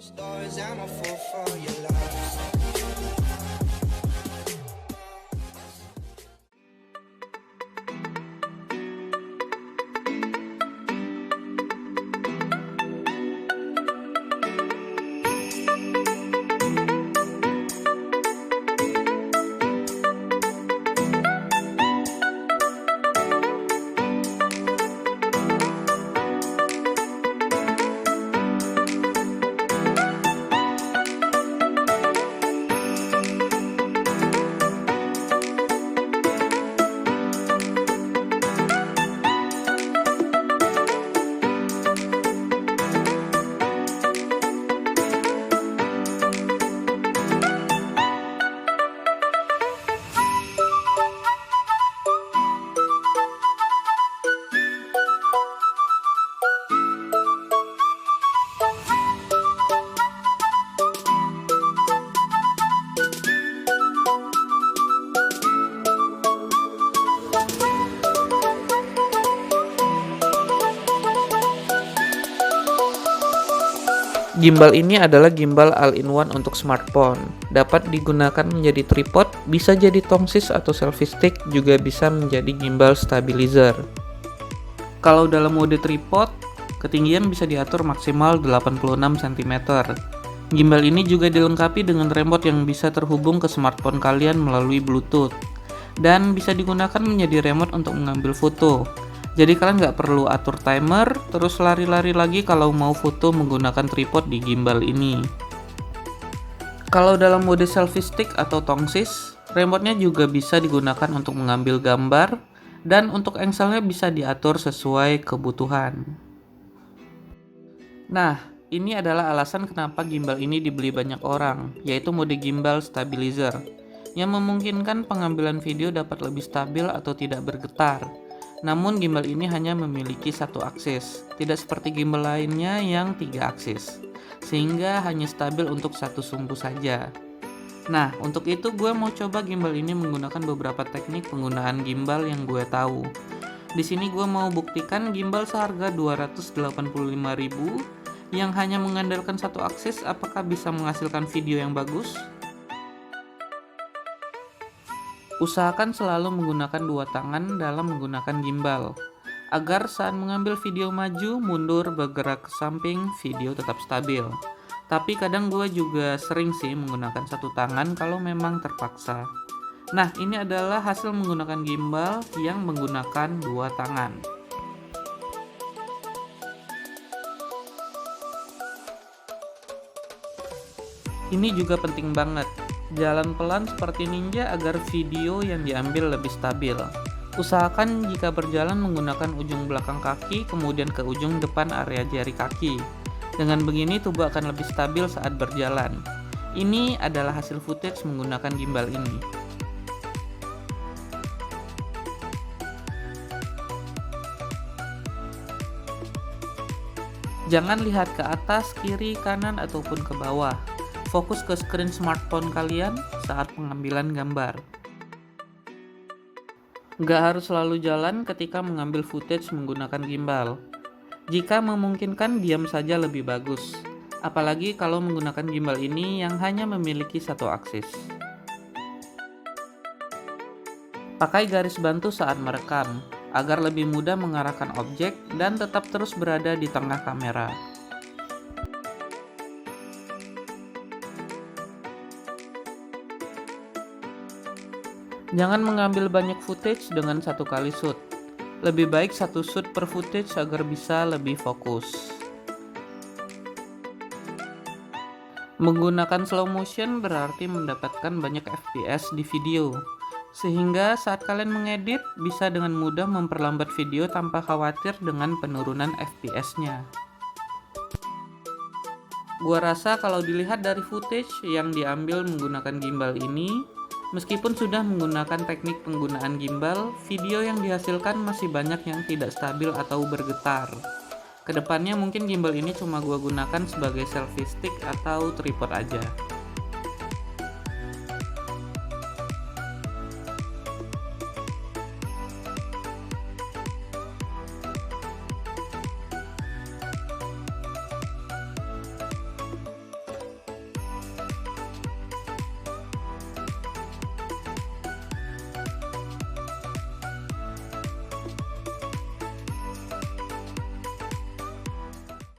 Stories, I'm a fool for your love. Gimbal ini adalah gimbal all-in-one untuk smartphone. Dapat digunakan menjadi tripod, bisa jadi tongsis atau selfie stick, juga bisa menjadi gimbal stabilizer. Kalau dalam mode tripod, ketinggian bisa diatur maksimal 86 cm. Gimbal ini juga dilengkapi dengan remote yang bisa terhubung ke smartphone kalian melalui Bluetooth, dan bisa digunakan menjadi remote untuk mengambil foto. Jadi kalian nggak perlu atur timer, terus lari-lari lagi kalau mau foto menggunakan tripod di gimbal ini. Kalau dalam mode selfie stick atau tongsis, remote-nya juga bisa digunakan untuk mengambil gambar, dan untuk angle-nya bisa diatur sesuai kebutuhan. Nah, ini adalah alasan kenapa gimbal ini dibeli banyak orang, yaitu mode gimbal stabilizer, yang memungkinkan pengambilan video dapat lebih stabil atau tidak bergetar. Namun gimbal ini hanya memiliki satu aksis, tidak seperti gimbal lainnya yang 3 aksis, sehingga hanya stabil untuk satu sumbu saja. Nah, untuk itu gue mau coba gimbal ini menggunakan beberapa teknik penggunaan gimbal yang gue tahu. Di sini gue mau buktikan gimbal seharga 285.000 yang hanya mengandalkan satu aksis apakah bisa menghasilkan video yang bagus. Usahakan selalu menggunakan dua tangan dalam menggunakan gimbal, agar saat mengambil video maju, mundur, bergerak ke samping, video tetap stabil. Tapi kadang gue juga sering sih menggunakan satu tangan kalau memang terpaksa. Nah, ini adalah hasil menggunakan gimbal yang menggunakan dua tangan. Ini juga penting banget. Jalan pelan seperti ninja agar video yang diambil lebih stabil. Usahakan jika berjalan menggunakan ujung belakang kaki kemudian ke ujung depan area jari kaki. Dengan begini tubuh akan lebih stabil saat berjalan. Ini adalah hasil footage menggunakan gimbal ini. Jangan lihat ke atas, kiri, kanan, ataupun ke bawah. Fokus ke screen smartphone kalian saat pengambilan gambar. Nggak harus selalu jalan ketika mengambil footage menggunakan gimbal. Jika memungkinkan, diam saja lebih bagus. Apalagi kalau menggunakan gimbal ini yang hanya memiliki satu aksis. Pakai garis bantu saat merekam, agar lebih mudah mengarahkan objek dan tetap terus berada di tengah kamera. Jangan mengambil banyak footage dengan satu kali shoot. Lebih baik satu shoot per footage agar bisa lebih fokus. Menggunakan slow motion berarti mendapatkan banyak FPS di video, sehingga saat kalian mengedit bisa dengan mudah memperlambat video tanpa khawatir dengan penurunan FPS-nya. Gua rasa kalau dilihat dari footage yang diambil menggunakan gimbal ini, meskipun sudah menggunakan teknik penggunaan gimbal, video yang dihasilkan masih banyak yang tidak stabil atau bergetar. Kedepannya mungkin gimbal ini cuma gua gunakan sebagai selfie stick atau tripod aja.